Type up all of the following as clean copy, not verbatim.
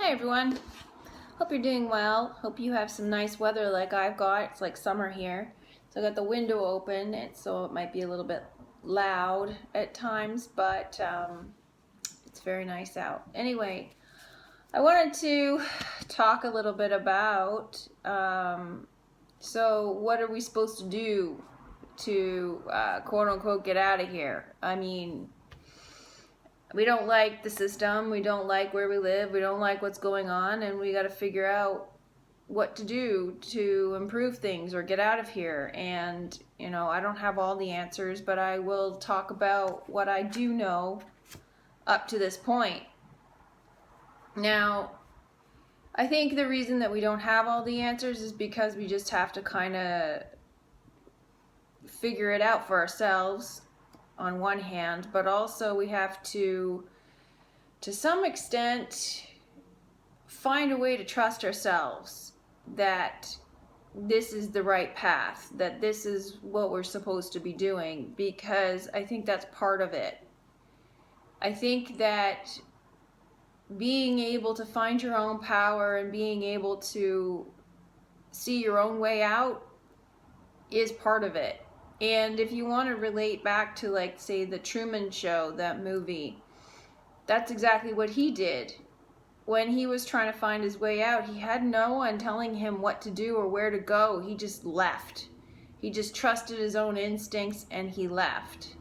Hi everyone, hope you're doing well. Hope you have some nice weather like I've got. It's like summer here. So I got the window open, and so it might be a little bit loud at times, but it's very nice out. Anyway, I wanted to talk a little bit about, so what are we supposed to do to quote unquote get out of here? I mean, we don't like the system, we don't like where we live, we don't like what's going on, and we got to figure out what to do to improve things or get out of here. And I don't have all the answers, but I will talk about what I do know up to this point. Now, I think the reason that we don't have all the answers is because we just have to kind of figure it out for ourselves on one hand, but also we have to some extent, find a way to trust ourselves that this is the right path, that this is what we're supposed to be doing, because I think that's part of it. I think that being able to find your own power and being able to see your own way out is part of it. And if you want to relate back to, like, say, the Truman Show, that movie, that's exactly what he did. When he was trying to find his way out, he had no one telling him what to do or where to go. He just left. He just trusted his own instincts and he left.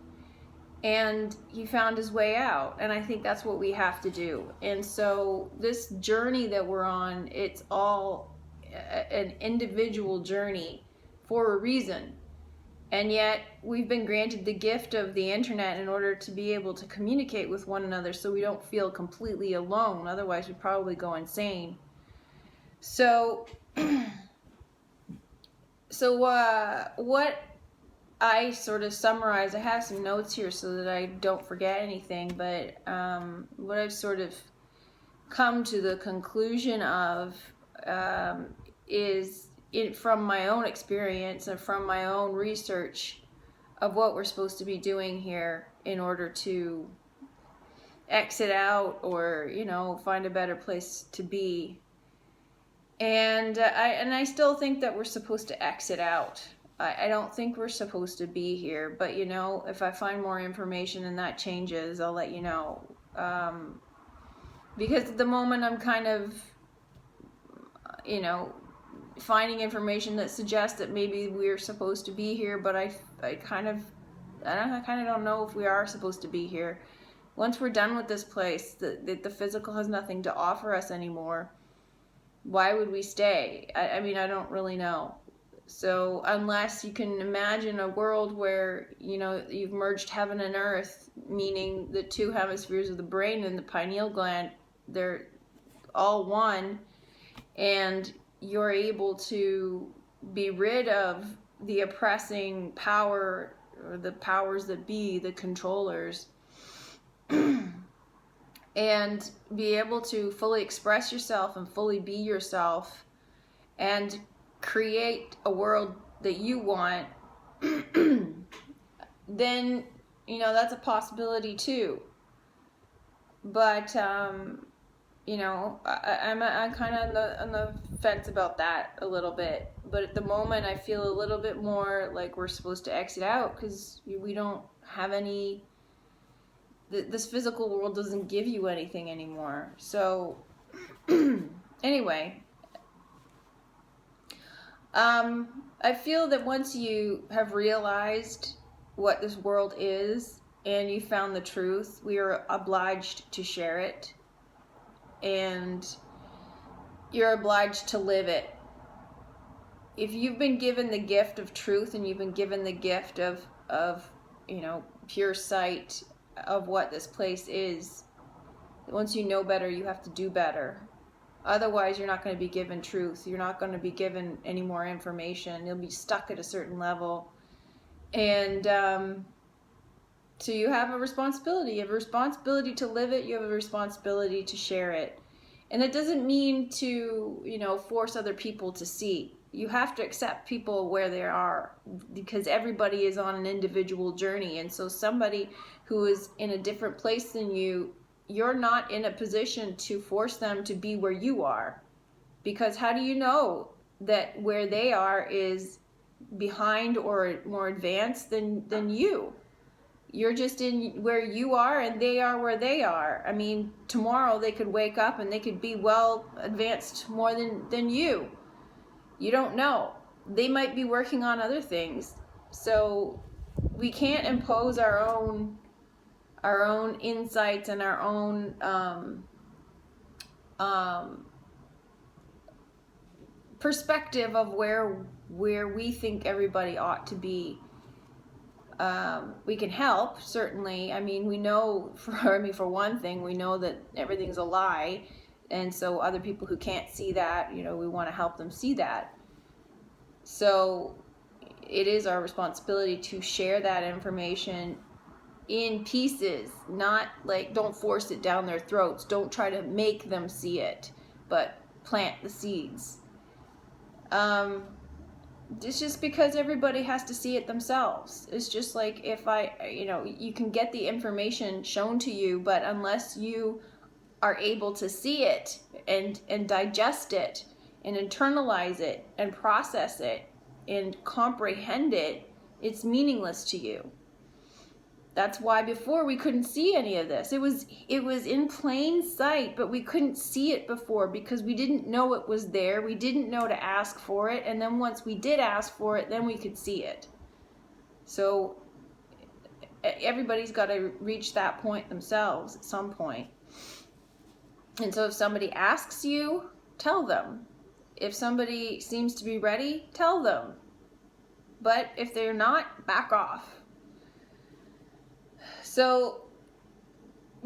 And he found his way out. And I think that's what we have to do. And so this journey that we're on, it's all an individual journey for a reason. And yet we've been granted the gift of the internet in order to be able to communicate with one another so we don't feel completely alone. Otherwise we'd probably go insane. So what I sort of summarize, I have some notes here so that I don't forget anything, but what I've sort of come to the conclusion of is from my own experience and from my own research of what we're supposed to be doing here in order to exit out or find a better place to be. And I still think that we're supposed to exit out. I don't think we're supposed to be here, but if I find more information and that changes, I'll let you know. Because at the moment I'm kind of finding information that suggests that maybe we're supposed to be here, but I kind of don't know if we are supposed to be here. Once we're done with this place, the physical has nothing to offer us anymore. Why would we stay? I mean, I don't really know. So unless you can imagine a world where you've merged heaven and earth, meaning the two hemispheres of the brain and the pineal gland, they're all one, and you're able to be rid of the oppressing power, or the powers that be, the controllers, and be able to fully express yourself and fully be yourself and create a world that you want, then that's a possibility too. But I'm kind of on the fence about that a little bit. But at the moment, I feel a little bit more like we're supposed to exit out because we don't have any. This physical world doesn't give you anything anymore. So, anyway, I feel that once you have realized what this world is and you found the truth, we are obliged to share it. And you're obliged to live it. If you've been given the gift of truth and you've been given the gift of pure sight of what this place is, once you know better, you have to do better. Otherwise, you're not going to be given truth. You're not going to be given any more information. You'll be stuck at a certain level. And so you have a responsibility. You have a responsibility to live it. You have a responsibility to share it. And it doesn't mean to, force other people to see. You have to accept people where they are, because everybody is on an individual journey. And so somebody who is in a different place than you you're not in a position to force them to be where you are, because how do you know that where they are is behind or more advanced than you? You're just in where you are and they are where they are. I mean, tomorrow they could wake up and they could be well advanced more than you. You don't know. They might be working on other things. So we can't impose our own insights and our own perspective of where we think everybody ought to be. We can help, certainly. I mean, we know, for one thing, we know that everything's a lie, and so other people who can't see that, we want to help them see that. So it is our responsibility to share that information in pieces, not like, don't force it down their throats. Don't try to make them see it, but plant the seeds. It's just because everybody has to see it themselves. It's just like if you can get the information shown to you, but unless you are able to see it and digest it and internalize it and process it and comprehend it, it's meaningless to you. That's why before we couldn't see any of this. It was in plain sight, but we couldn't see it before because we didn't know it was there. We didn't know to ask for it. And then once we did ask for it, then we could see it. So everybody's got to reach that point themselves at some point. And so if somebody asks you, tell them. If somebody seems to be ready, tell them. But if they're not, back off. So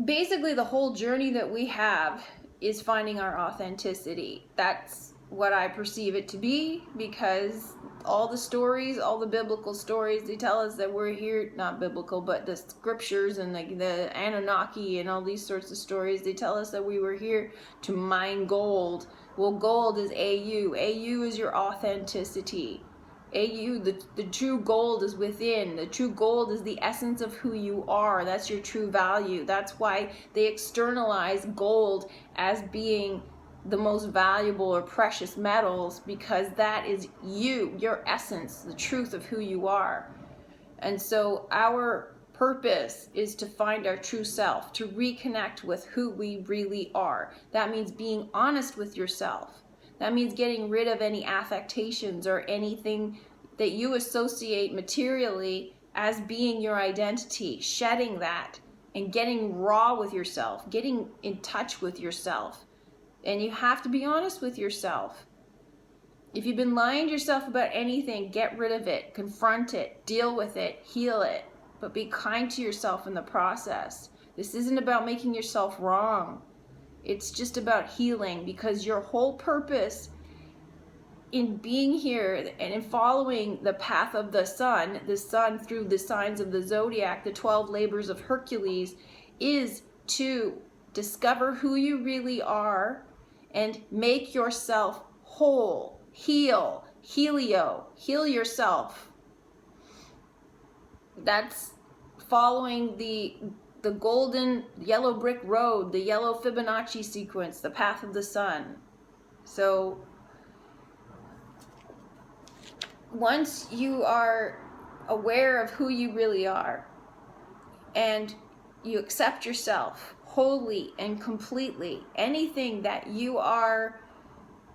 basically the whole journey that we have is finding our authenticity. That's what I perceive it to be, because all the stories, all the biblical stories, they tell us that we're here, not biblical, but the scriptures and the Anunnaki and all these sorts of stories, they tell us that we were here to mine gold. Well, gold is AU. AU is your authenticity. AU, the true gold is within. The true gold is the essence of who you are. That's your true value. That's why they externalize gold as being the most valuable or precious metals, because that is you, your essence, the truth of who you are. And so our purpose is to find our true self, to reconnect with who we really are. That means being honest with yourself. That means getting rid of any affectations or anything that you associate materially as being your identity, shedding that and getting raw with yourself, getting in touch with yourself. And you have to be honest with yourself. If you've been lying to yourself about anything, get rid of it, confront it, deal with it, heal it, but be kind to yourself in the process. This isn't about making yourself wrong. It's just about healing, because your whole purpose in being here and in following the path of the sun through the signs of the zodiac, the 12 labors of Hercules, is to discover who you really are and make yourself whole, heal yourself. That's following the golden yellow brick road, the yellow Fibonacci sequence, the path of the sun. So once you are aware of who you really are and you accept yourself wholly and completely, anything that you are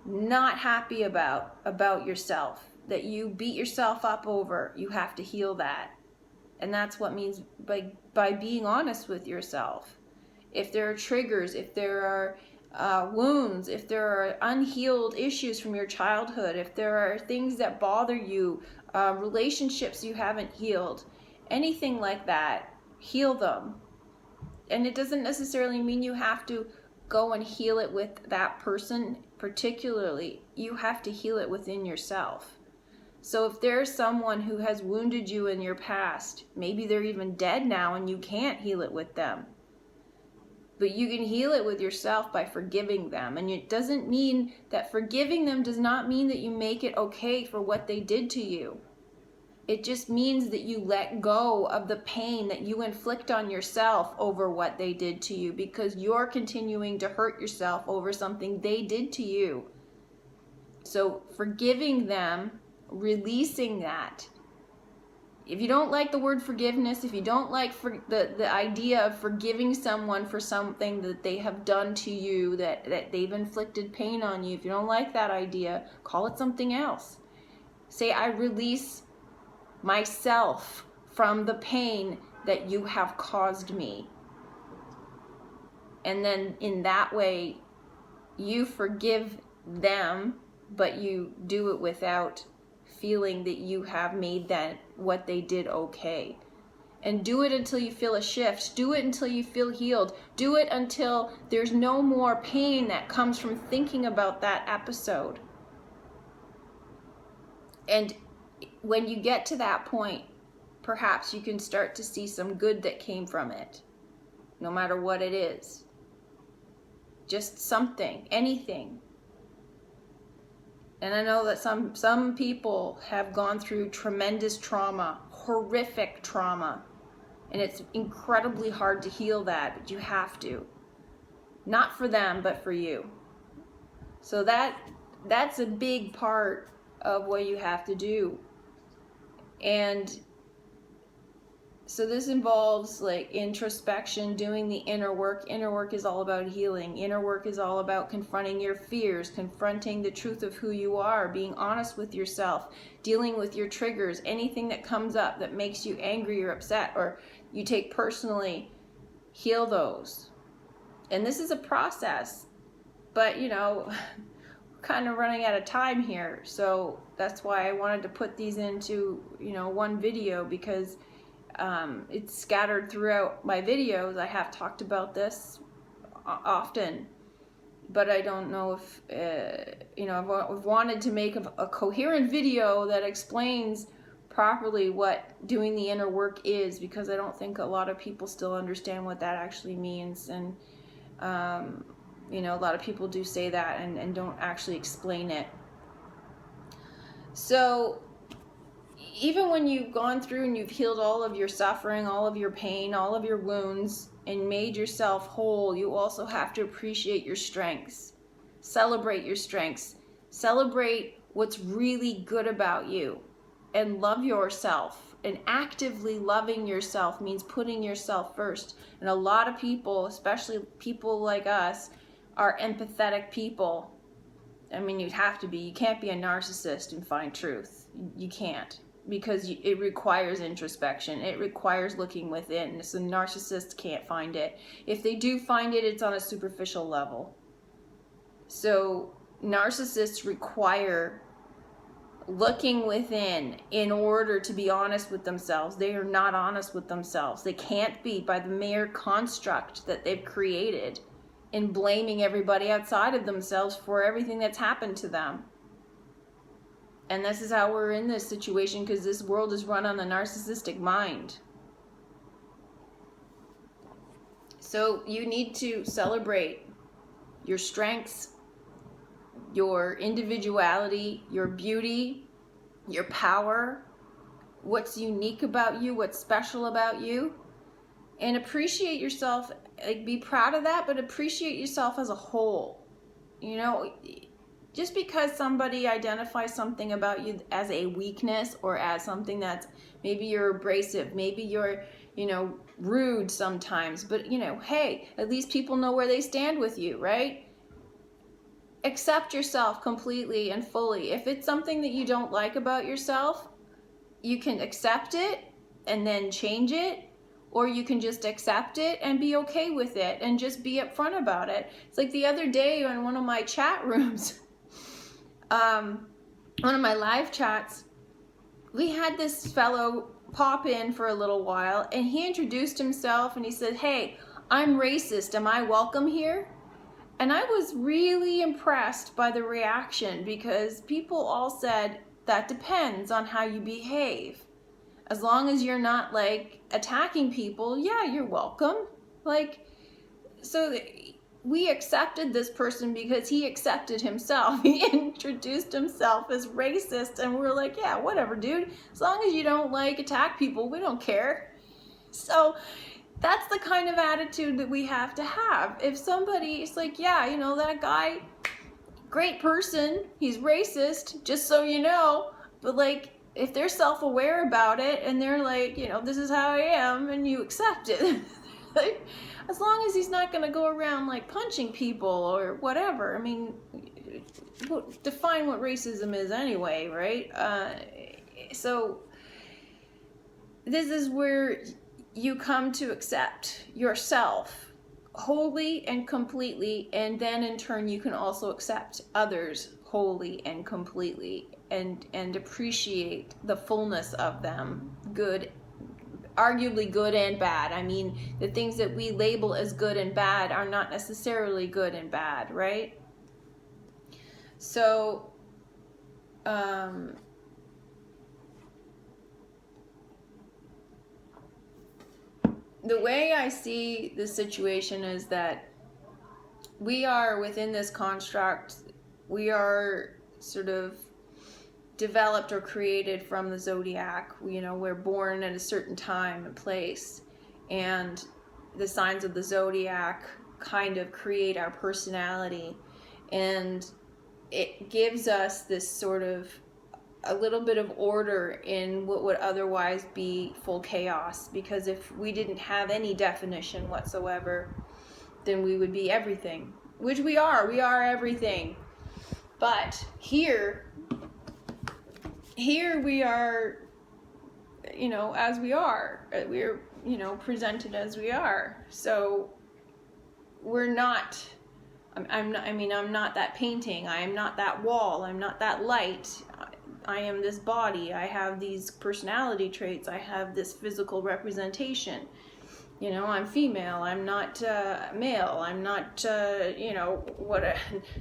not happy about yourself, that you beat yourself up over, you have to heal that. And that's what means by being honest with yourself. If there are triggers, if there are wounds, if there are unhealed issues from your childhood, if there are things that bother you, relationships you haven't healed, anything like that, heal them. And it doesn't necessarily mean you have to go and heal it with that person particularly. You have to heal it within yourself. So if there's someone who has wounded you in your past, maybe they're even dead now and you can't heal it with them, but you can heal it with yourself by forgiving them. And it doesn't mean that forgiving them does not mean that you make it okay for what they did to you. It just means that you let go of the pain that you inflict on yourself over what they did to you, because you're continuing to hurt yourself over something they did to you. So forgiving them, releasing that. If you don't like the word forgiveness, if you don't like the idea of forgiving someone for something that they have done to you, that they've inflicted pain on you, if you don't like that idea, call it something else. Say, I release myself from the pain that you have caused me. And then in that way, you forgive them, but you do it without feeling that you have made that what they did okay. And do it until you feel a shift. Do it until you feel healed. Do it until there's no more pain that comes from thinking about that episode. And when you get to that point, perhaps you can start to see some good that came from it, no matter what it is. Just something, anything. And I know that some people have gone through tremendous trauma, horrific trauma, and it's incredibly hard to heal that, but you have to. Not for them, but for you. So that's a big part of what you have to do. And so this involves like introspection, doing the inner work. Inner work is all about healing. Inner work is all about confronting your fears, confronting the truth of who you are, being honest with yourself, dealing with your triggers, anything that comes up that makes you angry or upset or you take personally, heal those. And this is a process, but we're kind of running out of time here. So that's why I wanted to put these into, one video, because it's scattered throughout my videos. I have talked about this often, but I don't know if, I've wanted to make a coherent video that explains properly what doing the inner work is, because I don't think a lot of people still understand what that actually means. And, a lot of people do say that and don't actually explain it. So even when you've gone through and you've healed all of your suffering, all of your pain, all of your wounds, and made yourself whole, you also have to appreciate your strengths. Celebrate your strengths. Celebrate what's really good about you. And love yourself. And actively loving yourself means putting yourself first. And a lot of people, especially people like us, are empathetic people. I mean, you'd have to be. You can't be a narcissist and find truth. You can't. Because it requires introspection. It requires looking within. So narcissists can't find it. If they do find it, it's on a superficial level. So narcissists require looking within in order to be honest with themselves. They are not honest with themselves. They can't be, by the mere construct that they've created in blaming everybody outside of themselves for everything that's happened to them. And this is how we're in this situation, because this world is run on the narcissistic mind. So you need to celebrate your strengths, your individuality, your beauty, your power, what's unique about you, what's special about you, and appreciate yourself. Like, be proud of that, but appreciate yourself as a whole. Just because somebody identifies something about you as a weakness, or as something that's, maybe you're abrasive, maybe you're, rude sometimes, but, hey, at least people know where they stand with you, right? Accept yourself completely and fully. If it's something that you don't like about yourself, you can accept it and then change it, or you can just accept it and be okay with it and just be upfront about it. It's like the other day in one of my chat rooms, one of my live chats, we had this fellow pop in for a little while, and he introduced himself and he said, "Hey, I'm racist. Am I welcome here?" And I was really impressed by the reaction, because people all said, that depends on how you behave. As long as you're not attacking people, yeah, you're welcome. So we accepted this person because he accepted himself. He introduced himself as racist, and we're like, yeah, whatever, dude. As long as you don't like attack people, we don't care. So that's the kind of attitude that we have to have. If somebody is like, yeah, you know, that guy, great person, he's racist, just so you know, but like, if they're self-aware about it and they're like, you know, this is how I am, and you accept it, like, as long as he's not going to go around like punching people or whatever. I mean, define what racism is anyway, right? So this is where you come to accept yourself wholly and completely, and then in turn you can also accept others wholly and completely, and appreciate the fullness of them, good, arguably good and bad. I mean, the things that we label as good and bad are not necessarily good and bad, right? So the way I see the situation is that we are within this construct, we are sort of developed or created from the zodiac. You know, we're born at a certain time and place, and the signs of the zodiac kind of create our personality, and it gives us this sort of a little bit of order in what would otherwise be full chaos, because if we didn't have any definition whatsoever, then we would be everything, which we are everything. But here we are, you know, as we are. We're, you know, presented as we are. So we're not, I'm not that painting. I am not that wall. I'm not that light. I am this body. I have these personality traits. I have this physical representation. You know, I'm female. I'm not male. I'm not, you know,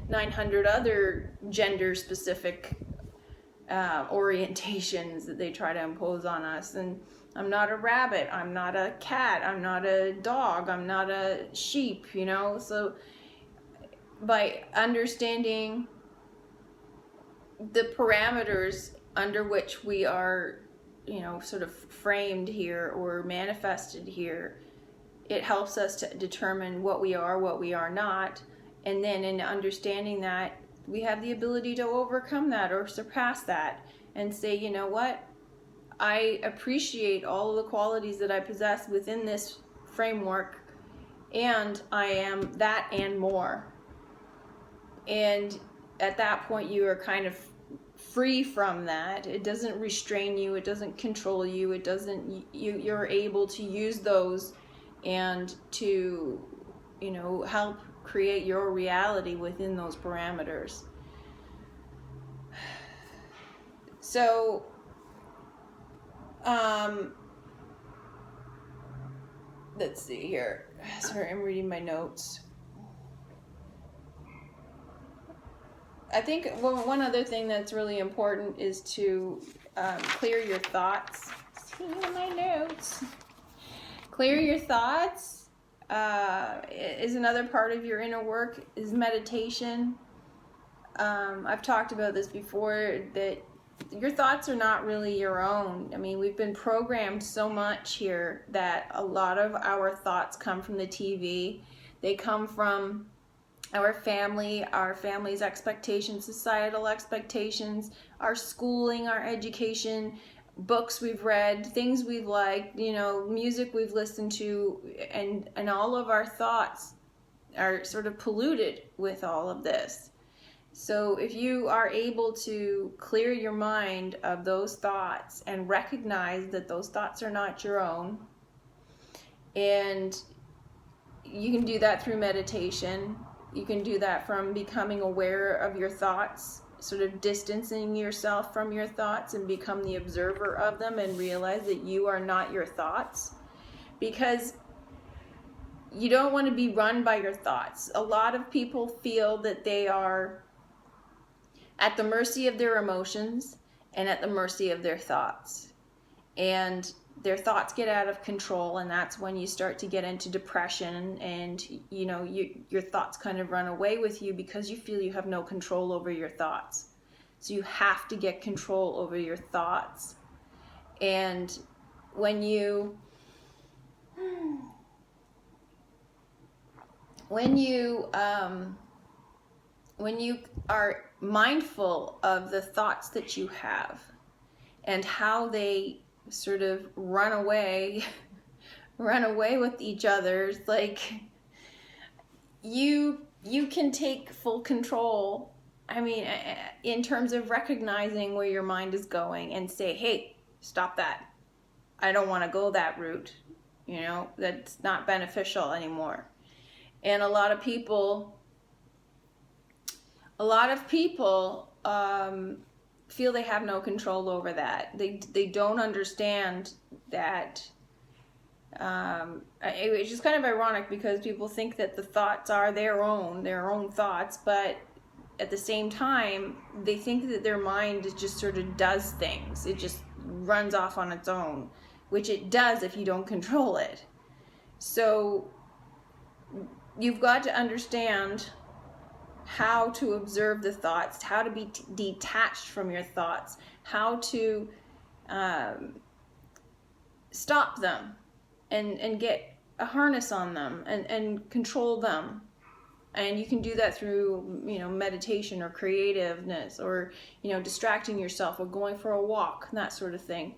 900 other gender-specific orientations that they try to impose on us. And I'm not a rabbit. I'm not a cat. I'm not a dog. I'm not a sheep, you know. So by understanding the parameters under which we are, you know, sort of framed here or manifested here, it helps us to determine what we are not. And then in understanding that, we have the ability to overcome that or surpass that and say, you know what, I appreciate all of the qualities that I possess within this framework, and I am that and more. And at that point, you are kind of free from that. It doesn't restrain you. It doesn't control you. It doesn't, you're able to use those and to, you know, help create your reality within those parameters. So, let's see here. Sorry, I'm reading my notes. I think one other thing that's really important is to clear your thoughts. See my notes. Clear your thoughts is another part of your inner work, is meditation. I've talked about this before, that your thoughts are not really your own. I mean, we've been programmed so much here that a lot of our thoughts come from the TV. They come from our family's expectations, societal expectations, our schooling, our education, books we've read, things we've liked, you know, music we've listened to, and all of our thoughts are sort of polluted with all of this. So if you are able to clear your mind of those thoughts and recognize that those thoughts are not your own, and you can do that through meditation. You can do that from becoming aware of your thoughts, sort of distancing yourself from your thoughts and become the observer of them and realize that you are not your thoughts, because you don't want to be run by your thoughts. A lot of people feel that they are at the mercy of their emotions and at the mercy of their thoughts. And their thoughts get out of control, and that's when you start to get into depression, and your thoughts kind of run away with you because you feel you have no control over your thoughts. So you have to get control over your thoughts. And when you are mindful of the thoughts that you have and how they sort of run away with each other, like you can take full control. I mean, in terms of recognizing where your mind is going and say, hey, stop that. I don't want to go that route. That's not beneficial anymore. And a lot of people feel they have no control over that. They don't understand that. It's just kind of ironic because people think that the thoughts are their own thoughts, but at the same time, they think that their mind just sort of does things. It just runs off on its own, which it does if you don't control it. So you've got to understand how to observe the thoughts, how to be detached from your thoughts, how to stop them and get a harness on them and control them. And you can do that through, meditation or creativeness or, distracting yourself or going for a walk, that sort of thing.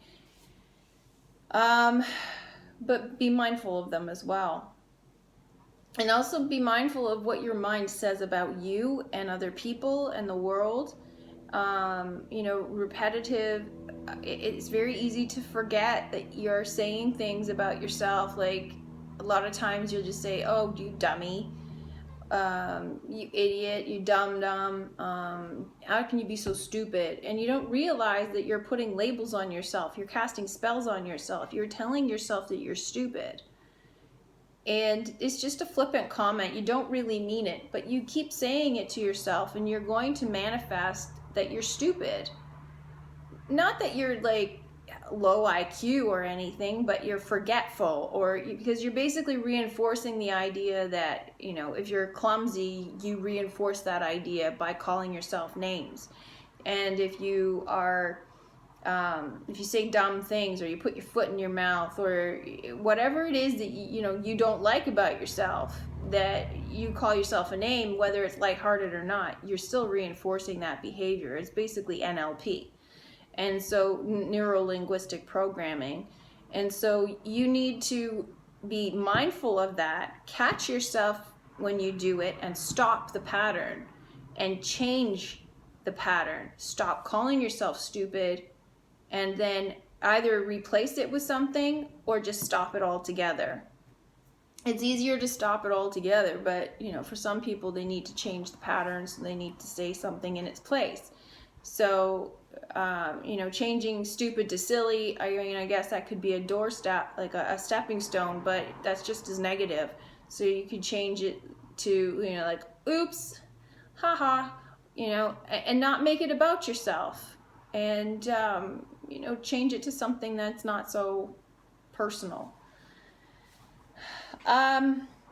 But be mindful of them as well. And also be mindful of what your mind says about you and other people and the world. Repetitive. It's very easy to forget that you're saying things about yourself. Like a lot of times you'll just say, oh, you dummy. You idiot, you dumb, how can you be so stupid? And you don't realize that you're putting labels on yourself. You're casting spells on yourself. You're telling yourself that you're stupid. And it's just a flippant comment. You don't really mean it, but you keep saying it to yourself, and you're going to manifest that you're stupid. Not that you're like low IQ or anything, but you're forgetful, because you're basically reinforcing the idea that, if you're clumsy, you reinforce that idea by calling yourself names. And if you are, if you say dumb things, or you put your foot in your mouth, or whatever it is that you don't like about yourself, that you call yourself a name, whether it's lighthearted or not, you're still reinforcing that behavior. It's basically NLP. And so neuro-linguistic programming. And so you need to be mindful of that, catch yourself when you do it, and stop the pattern and change the pattern. Stop calling yourself stupid, and then either replace it with something or just stop it altogether. It's easier to stop it altogether, but for some people, they need to change the pattern, so they need to say something in its place. So changing stupid to silly, I guess that could be a doorstep, like a stepping stone, but that's just as negative. So you could change it to, like, oops, haha, and not make it about yourself. And, change it to something that's not so personal.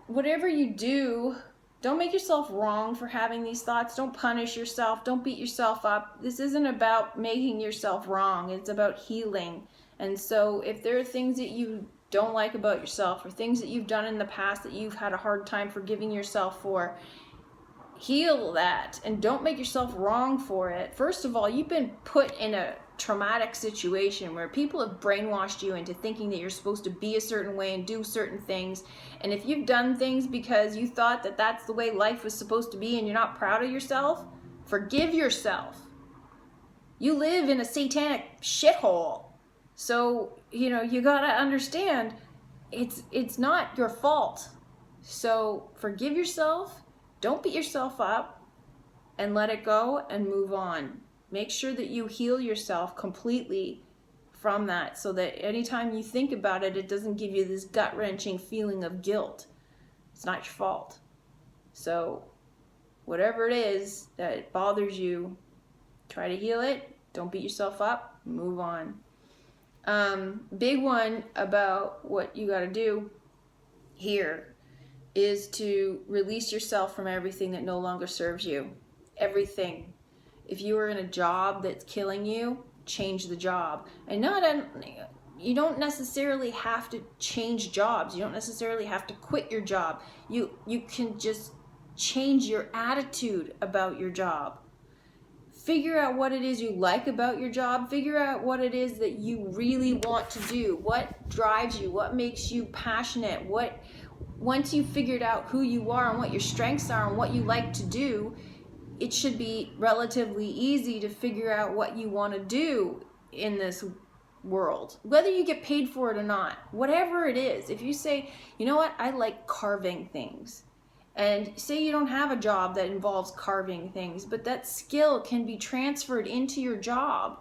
Whatever you do, don't make yourself wrong for having these thoughts. Don't punish yourself. Don't beat yourself up. This isn't about making yourself wrong. It's about healing. And so if there are things that you don't like about yourself, or things that you've done in the past that you've had a hard time forgiving yourself for, heal that and don't make yourself wrong for it. First of all, you've been put in a traumatic situation where people have brainwashed you into thinking that you're supposed to be a certain way and do certain things. And if you've done things because you thought that that's the way life was supposed to be and you're not proud of yourself, forgive yourself. You live in a satanic shithole. So, you gotta understand it's not your fault. So forgive yourself, don't beat yourself up, and let it go and move on. Make sure that you heal yourself completely from that, so that anytime you think about it, it doesn't give you this gut-wrenching feeling of guilt. It's not your fault. So whatever it is that bothers you, try to heal it. Don't beat yourself up. Move on. Big one about what you got to do here is to release yourself from everything that no longer serves you. Everything. If you are in a job that's killing you, change the job. And you don't necessarily have to change jobs. You don't necessarily have to quit your job. You can just change your attitude about your job. Figure out what it is you like about your job. Figure out what it is that you really want to do. What drives you? What makes you passionate? Once you've figured out who you are and what your strengths are and what you like to do, it should be relatively easy to figure out what you want to do in this world, whether you get paid for it or not. Whatever it is, if you say, you know what, I like carving things, and say you don't have a job that involves carving things, but that skill can be transferred into your job.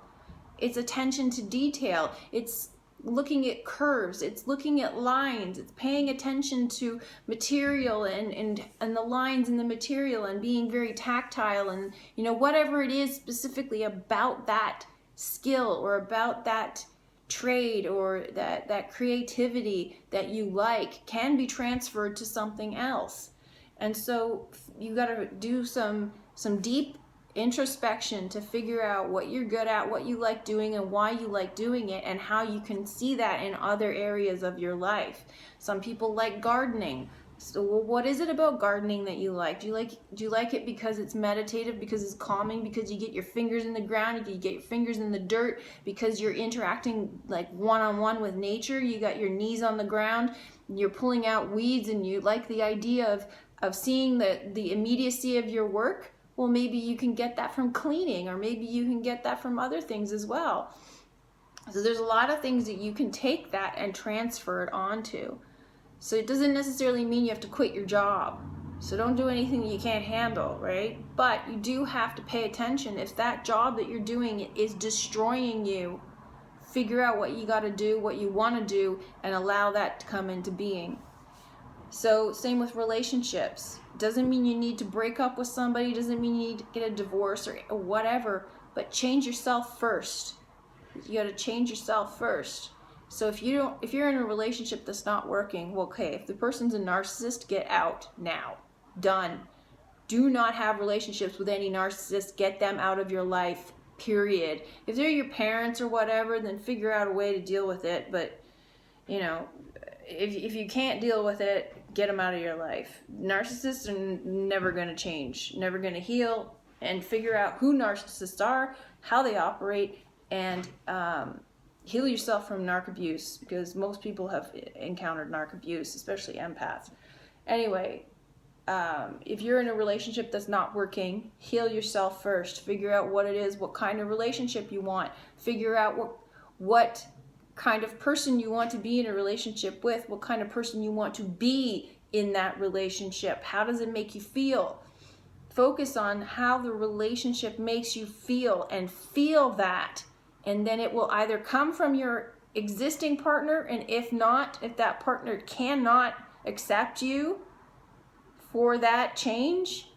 It's attention to detail. It's looking at curves. It's looking at lines. It's paying attention to material and the lines in the material and being very tactile, and whatever it is specifically about that skill or about that trade or that creativity that you like can be transferred to something else. And so you got to do some deep introspection to figure out what you're good at, what you like doing, and why you like doing it, and how you can see that in other areas of your life. Some people like gardening. So, well, what is it about gardening that you like? Do you like it because it's meditative, because it's calming, because you get your fingers in the ground, you get your fingers in the dirt, because you're interacting like one-on-one with nature, you got your knees on the ground, you're pulling out weeds, and you like the idea of seeing the immediacy of your work? Well, maybe you can get that from cleaning, or maybe you can get that from other things as well. So there's a lot of things that you can take that and transfer it onto. So it doesn't necessarily mean you have to quit your job. So don't do anything that you can't handle, right? But you do have to pay attention. If that job that you're doing is destroying you, figure out what you got to do, what you want to do, and allow that to come into being. So same with relationships. Doesn't mean you need to break up with somebody, doesn't mean you need to get a divorce or whatever, but change yourself first. You got to change yourself first. So if you're in a relationship that's not working, well, okay, if the person's a narcissist, get out now. Done. Do not have relationships with any narcissists. Get them out of your life, period. If they're your parents or whatever, then figure out a way to deal with it. But, if you can't deal with it, get them out of your life. Narcissists are never going to change, never going to heal, and figure out who narcissists are, how they operate, and heal yourself from narc abuse, because most people have encountered narc abuse, especially empaths. Anyway, if you're in a relationship that's not working, heal yourself first. Figure out what it is, what kind of relationship you want. Figure out what kind of person you want to be in a relationship with, what kind of person you want to be in that relationship. How does it make you feel? Focus on how the relationship makes you feel, and feel that. And then it will either come from your existing partner, and if that partner cannot accept you for that change,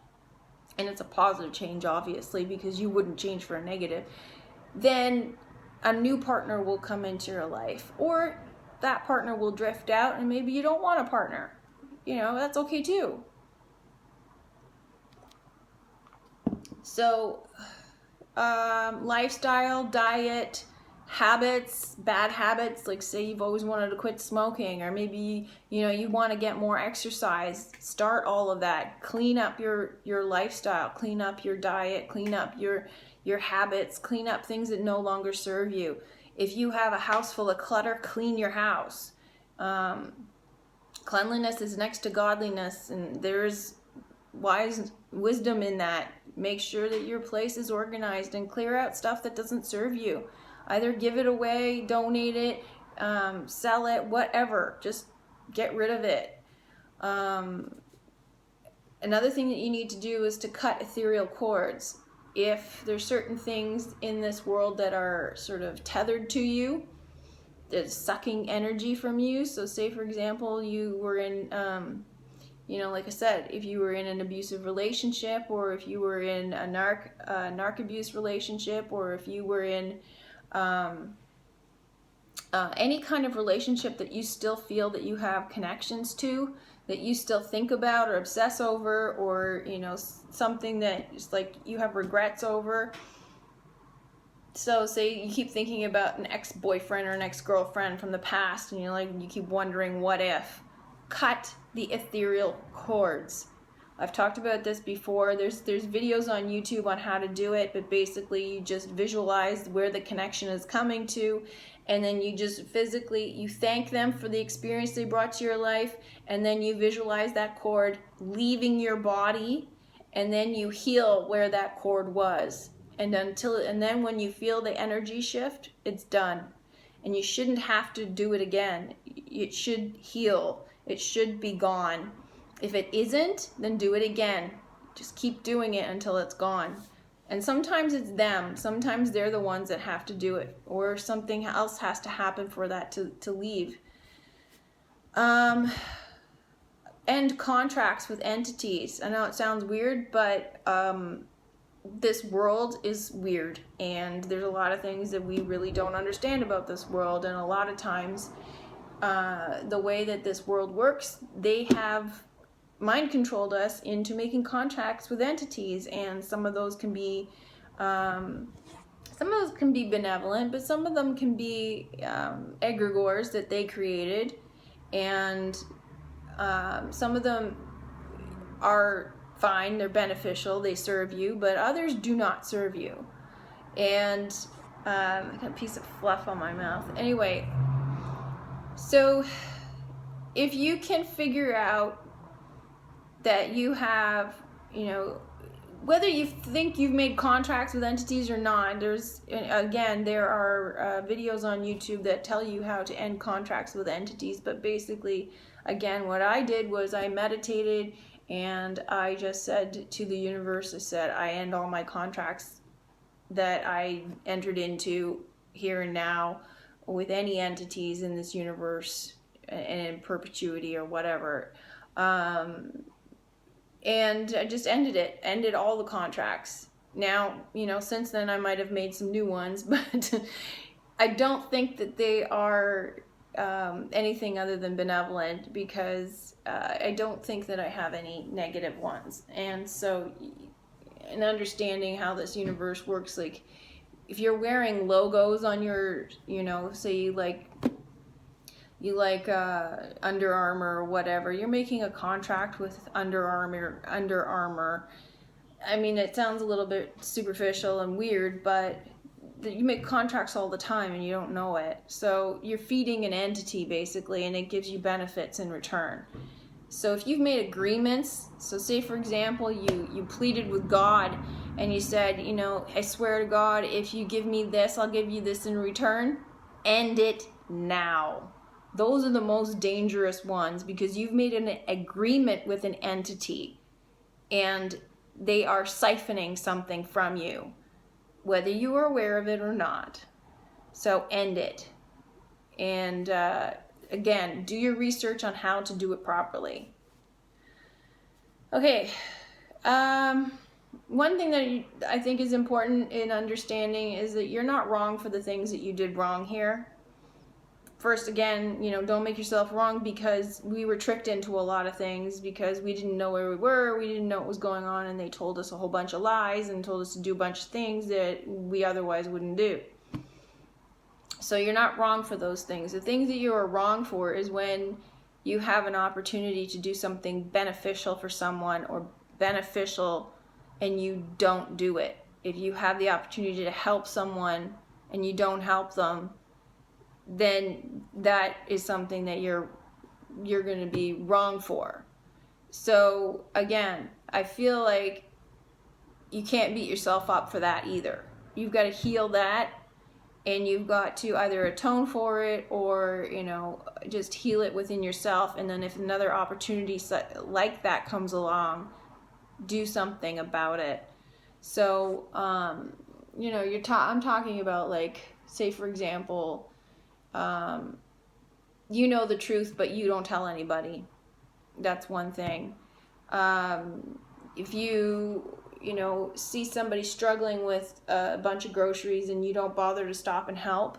and it's a positive change, obviously, because you wouldn't change for a negative, then a new partner will come into your life, or that partner will drift out, and maybe you don't want a partner. That's okay too. So, lifestyle, diet, habits, bad habits, like say you've always wanted to quit smoking, or maybe you want to get more exercise. Start all of that. Clean up your lifestyle, clean up your diet, clean up your habits, clean up things that no longer serve you. If you have a house full of clutter, clean your house. Cleanliness is next to godliness, and there's wisdom in that. Make sure that your place is organized, and clear out stuff that doesn't serve you. Either give it away, donate it, sell it, whatever. Just get rid of it. Another thing that you need to do is to cut ethereal cords. If there's certain things in this world that are sort of tethered to you, that's sucking energy from you. So say, for example, you were in, like I said, if you were in an abusive relationship, or if you were in a narc abuse relationship, or if you were in any kind of relationship that you still feel that you have connections to, that you still think about or obsess over, or something that is like you have regrets over. So say you keep thinking about an ex-boyfriend or an ex-girlfriend from the past, and you keep wondering what if. Cut the ethereal chords. I've talked about this before. There's videos on YouTube on how to do it, but basically you just visualize where the connection is coming to, and then you just physically, you thank them for the experience they brought to your life, and then you visualize that cord leaving your body, and then you heal where that cord was. And then when you feel the energy shift, it's done. And you shouldn't have to do it again. It should heal. It should be gone. If it isn't, then do it again. Just keep doing it until it's gone. And sometimes it's them. Sometimes they're the ones that have to do it, or something else has to happen for that to leave. End contracts with entities. I know it sounds weird, but this world is weird, and there's a lot of things that we really don't understand about this world, and a lot of times the way that this world works, they have mind controlled us into making contracts with entities, and some of those can be benevolent, but some of them can be egregores that they created, and some of them are fine, they're beneficial, they serve you, but others do not serve you. And I got a piece of fluff on my mouth. Anyway, so if you can figure out that you have, whether you think you've made contracts with entities or not, there are videos on YouTube that tell you how to end contracts with entities. But basically, again, what I did was I meditated, and I just said to the universe, I end all my contracts that I entered into here and now with any entities in this universe and in perpetuity or whatever. And I just ended all the contracts. Now, since then I might have made some new ones, but I don't think that they are anything other than benevolent, because I don't think that I have any negative ones. And so, in understanding how this universe works, like if you're wearing logos on your, say you like Under Armour or whatever, you're making a contract with Under Armour. I mean, it sounds a little bit superficial and weird, but you make contracts all the time and you don't know it. So you're feeding an entity basically, and it gives you benefits in return. So if you've made agreements, so say for example you pleaded with God and you said, I swear to God, if you give me this, I'll give you this in return. End it now. Those are the most dangerous ones, because you've made an agreement with an entity and they are siphoning something from you, whether you are aware of it or not. So end it. And again, do your research on how to do it properly. Okay. One thing that I think is important in understanding is that you're not wrong for the things that you did wrong here. First, again, don't make yourself wrong, because we were tricked into a lot of things because we didn't know where we were, we didn't know what was going on, and they told us a whole bunch of lies and told us to do a bunch of things that we otherwise wouldn't do. So you're not wrong for those things. The things that you are wrong for is when you have an opportunity to do something beneficial for someone or beneficial and you don't do it. If you have the opportunity to help someone and you don't help them, then that is something that you're going to be wrong for. So again, I feel like you can't beat yourself up for that either. You've got to heal that, and you've got to either atone for it or, just heal it within yourself. And then if another opportunity like that comes along, do something about it. So, I'm talking about, like, say for example, the truth, but you don't tell anybody. That's one thing. If you see somebody struggling with a bunch of groceries and you don't bother to stop and help,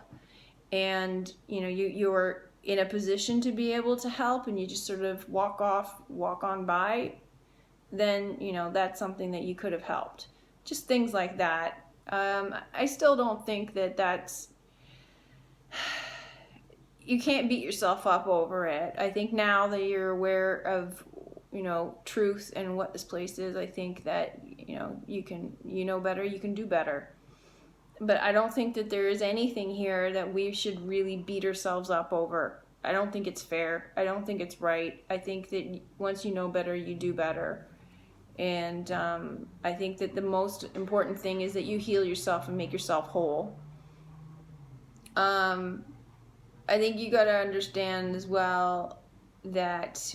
and you're in a position to be able to help, and you just sort of walk on by, then that's something that you could have helped. Just things like that. I still don't think that's, you can't beat yourself up over it. I think now that you're aware of truth and what this place is, I think that you can better, you can do better. But I don't think that there is anything here that we should really beat ourselves up over. I don't think it's fair. I don't think it's right. I think that once you know better, you do better. And I think that the most important thing is that you heal yourself and make yourself whole. I think you got to understand as well that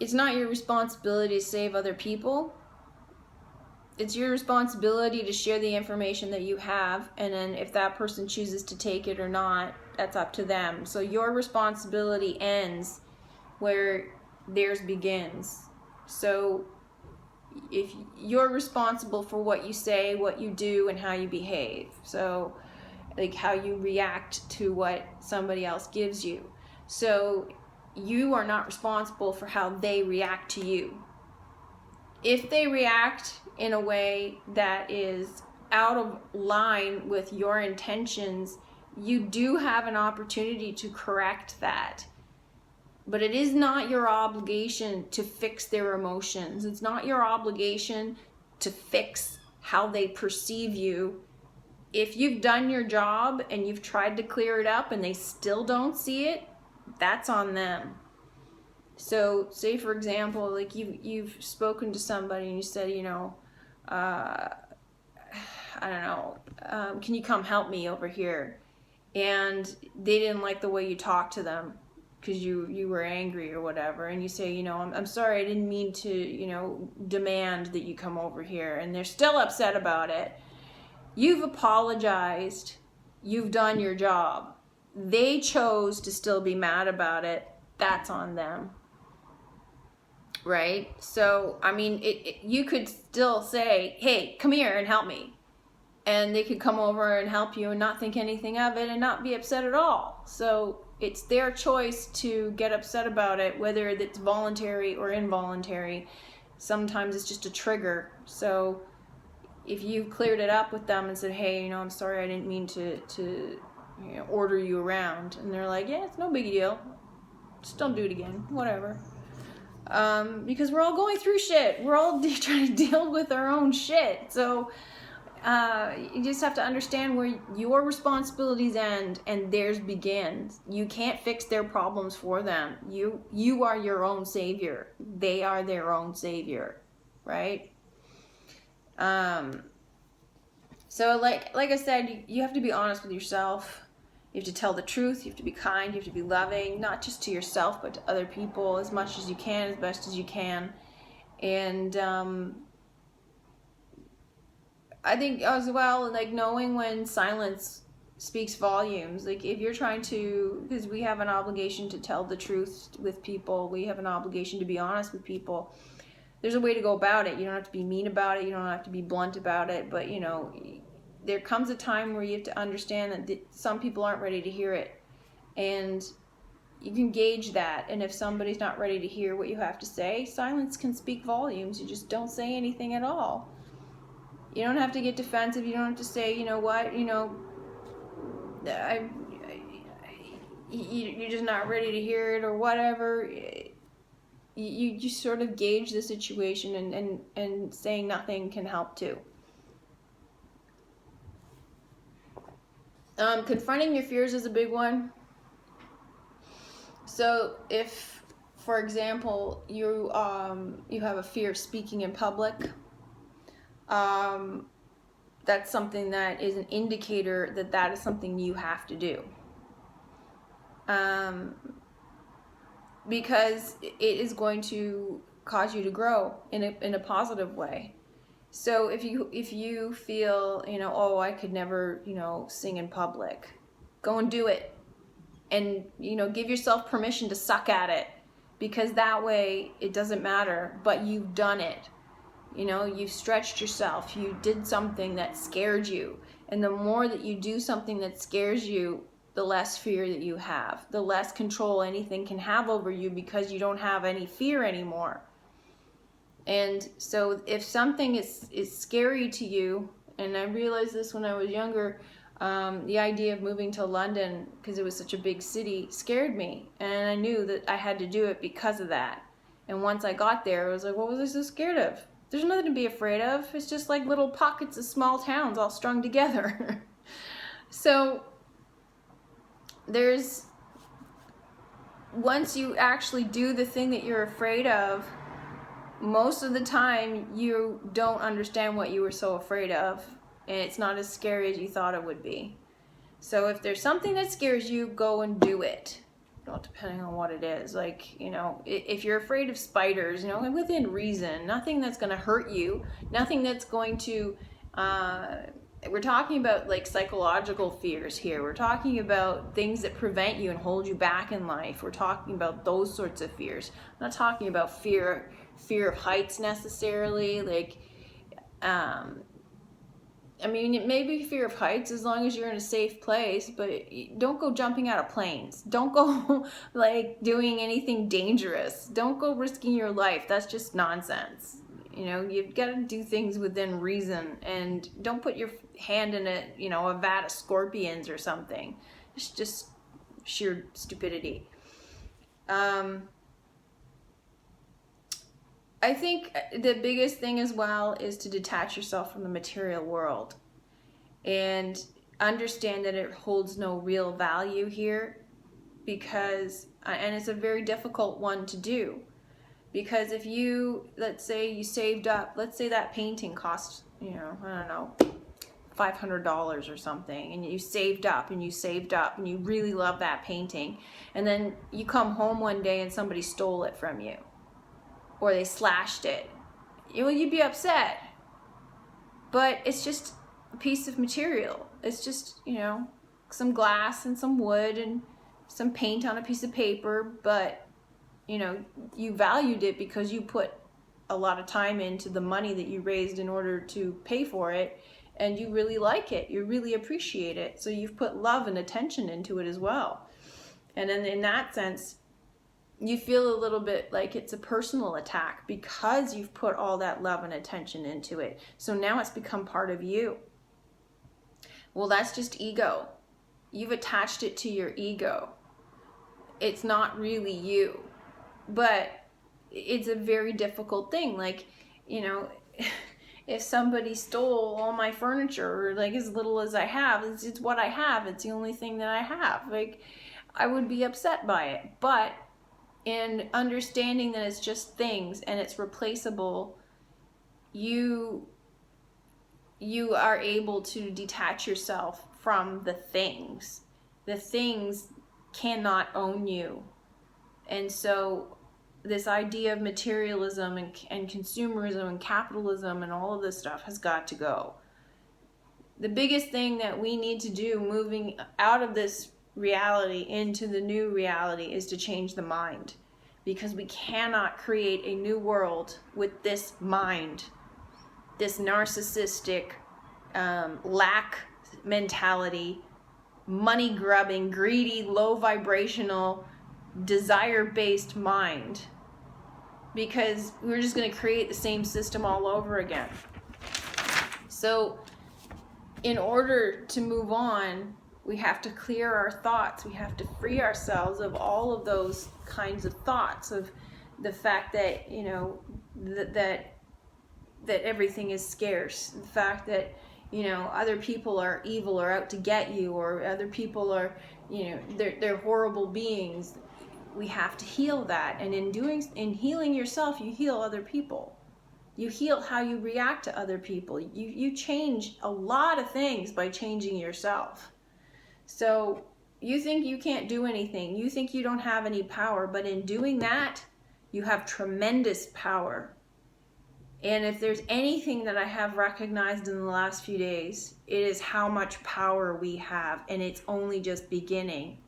it's not your responsibility to save other people. It's your responsibility to share the information that you have, and then if that person chooses to take it or not, that's up to them. So your responsibility ends where theirs begins. So if you're responsible for what you say, what you do, and how you behave, so like how you react to what somebody else gives you. So you are not responsible for how they react to you. If they react in a way that is out of line with your intentions, you do have an opportunity to correct that. But it is not your obligation to fix their emotions. It's not your obligation to fix how they perceive you. If you've done your job and you've tried to clear it up and they still don't see it, that's on them. So say for example, like you've spoken to somebody and you said, I don't know, can you come help me over here? And they didn't like the way you talked to them because you were angry or whatever, and you say, I'm sorry, I didn't mean to, demand that you come over here, and they're still upset about it. You've apologized, you've done your job. They chose to still be mad about it. That's on them. Right? So, I mean, you could still say, hey, come here and help me. And they could come over and help you and not think anything of it and not be upset at all. So it's their choice to get upset about it, whether it's voluntary or involuntary. Sometimes it's just a trigger. So if you've cleared it up with them and said, hey, I'm sorry, I didn't mean to order you around. And they're like, yeah, it's no big deal. Just don't do it again. Whatever. Because we're all going through shit. We're all trying to deal with our own shit. So you just have to understand where your responsibilities end and theirs begins. You can't fix their problems for them. You are your own savior. They are their own savior, right? So like I said, you have to be honest with yourself. You have to tell the truth. You have to be kind. You have to be loving, not just to yourself, but to other people as much as you can, as best as you can. And I think as well, like knowing when silence speaks volumes. Like if you're trying to, because we have an obligation to tell the truth with people. We have an obligation to be honest with people. There's a way to go about it. You don't have to be mean about it. You don't have to be blunt about it. But there comes a time where you have to understand that some people aren't ready to hear it, and you can gauge that. And if somebody's not ready to hear what you have to say, silence can speak volumes. You just don't say anything at all. You don't have to get defensive. You don't have to say, what, you're just not ready to hear it or whatever. You just sort of gauge the situation, and saying nothing can help too. Confronting your fears is a big one. So if, for example, you have a fear of speaking in public, that's something that is an indicator that is something you have to do. Because it is going to cause you to grow in a positive way. So if you feel, oh, I could never, sing in public, go and do it. And, give yourself permission to suck at it, because that way it doesn't matter, but you've done it. You know, you've stretched yourself. You did something that scared you. And the more that you do something that scares you, the less fear that you have, the less control anything can have over you, because you don't have any fear anymore. And so if something is scary to you, and I realized this when I was younger, the idea of moving to London, because it was such a big city, scared me. And I knew that I had to do it because of that. And once I got there, I was like, what was I so scared of? There's nothing to be afraid of. It's just like little pockets of small towns all strung together. So once you actually do the thing that you're afraid of, most of the time you don't understand what you were so afraid of, and it's not as scary as you thought it would be. So if there's something that scares you, go and do it. Well, depending on what it is. Like, you know, if you're afraid of spiders, you know, within reason, nothing that's going to hurt you, nothing that's going to, we're talking about like psychological fears here. We're talking about things that prevent you and hold you back in life. We're talking about those sorts of fears. I'm not talking about fear of heights necessarily. Like, I mean, it may be fear of heights as long as you're in a safe place, but don't go jumping out of planes. Don't go like doing anything dangerous. Don't go risking your life. That's just nonsense. You know, you've got to do things within reason, and don't put your hand in a vat of scorpions or something. It's just sheer stupidity. I think the biggest thing as well is to detach yourself from the material world and understand that it holds no real value here, because, and it's a very difficult one to do, because if you, let's say you saved up, let's say that painting cost, I don't know, $500 or something, and you saved up and you really love that painting, and then you come home one day and somebody stole it from you, or they slashed it, you'd be upset. But it's just a piece of material. It's just, some glass and some wood and some paint on a piece of paper, but, you valued it because you put a lot of time into the money that you raised in order to pay for it, and you really like it. You really appreciate it. So you've put love and attention into it as well. And then in that sense, you feel a little bit like it's a personal attack because you've put all that love and attention into it. So now it's become part of you. Well, that's just ego. You've attached it to your ego. It's not really you. But it's a very difficult thing. Like, if somebody stole all my furniture, or like as little as I have, it's what I have. It's the only thing that I have. Like, I would be upset by it. But in understanding that it's just things and it's replaceable, you are able to detach yourself from the things. The things cannot own you. And so this idea of materialism and consumerism and capitalism and all of this stuff has got to go. The biggest thing that we need to do moving out of this reality into the new reality is to change the mind, because we cannot create a new world with this mind, this narcissistic lack mentality, money grubbing, greedy, low vibrational, desire based mind, because we're just going to create the same system all over again. So in order to move on, we have to clear our thoughts. We have to free ourselves of all of those kinds of thoughts, of the fact that, that everything is scarce. The fact that, other people are evil or out to get you, or other people are, they're horrible beings. We have to heal that. And in healing yourself, you heal other people. You heal how you react to other people. You change a lot of things by changing yourself. So you think you can't do anything. You think you don't have any power. But in doing that, you have tremendous power. And if there's anything that I have recognized in the last few days, it is how much power we have. And it's only just beginning.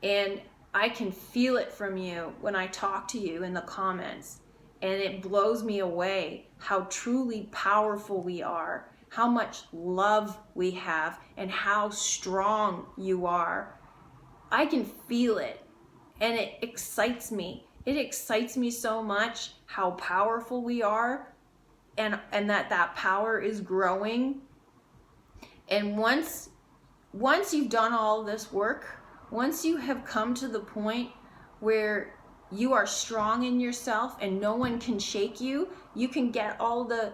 And I can feel it from you when I talk to you in the comments. And it blows me away how truly powerful we are, how much love we have, and how strong you are. I can feel it, and it excites me. It excites me so much how powerful we are, and that power is growing. And once you've done all this work, once you have come to the point where you are strong in yourself and no one can shake you, you can get all the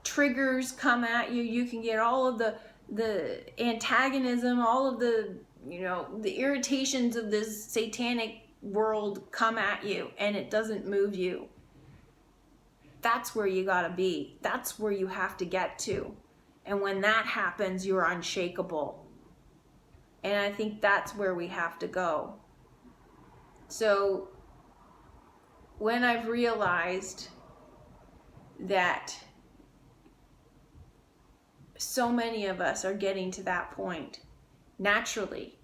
triggers come at you, you can get all of the antagonism, all of the, you know, the irritations of this satanic world come at you, and it doesn't move you. That's where you gotta be. That's where you have to get to. And when that happens, you're unshakable. And I think that's where we have to go. So when I've realized that so many of us are getting to that point, naturally,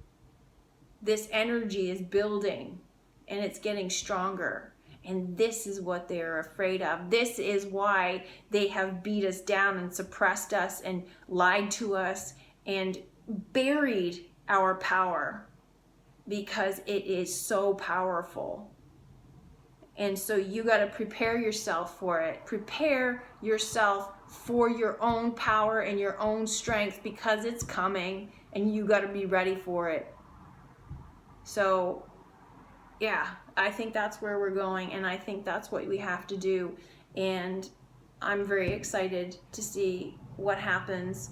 this energy is building and it's getting stronger. And this is what they're afraid of. This is why they have beat us down and suppressed us and lied to us and buried our power, because it is so powerful. And so you got to prepare yourself for it. Prepare yourself for your own power and your own strength, because it's coming and you got to be ready for it. So yeah, I think that's where we're going, and I think that's what we have to do. And I'm very excited to see what happens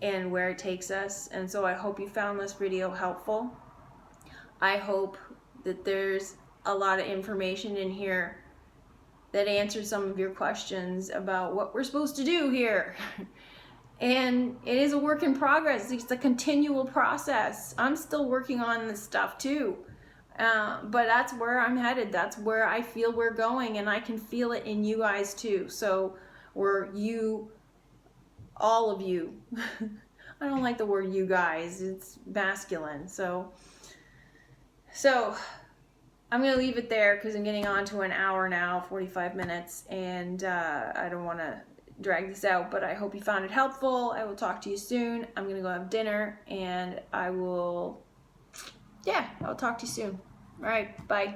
and where it takes us. And so I hope you found this video helpful. I hope that there's a lot of information in here that answers some of your questions about what we're supposed to do here. And it is a work in progress. It's a continual process. I'm still working on this stuff too. But that's where I'm headed. That's where I feel we're going, and I can feel it in you guys too. So all of you. I don't like the word you guys. It's masculine. So I'm going to leave it there because I'm getting on to an hour now, 45 minutes, and I don't want to drag this out, but I hope you found it helpful. I will talk to you soon. I'm going to go have dinner, and I'll talk to you soon. All right, bye.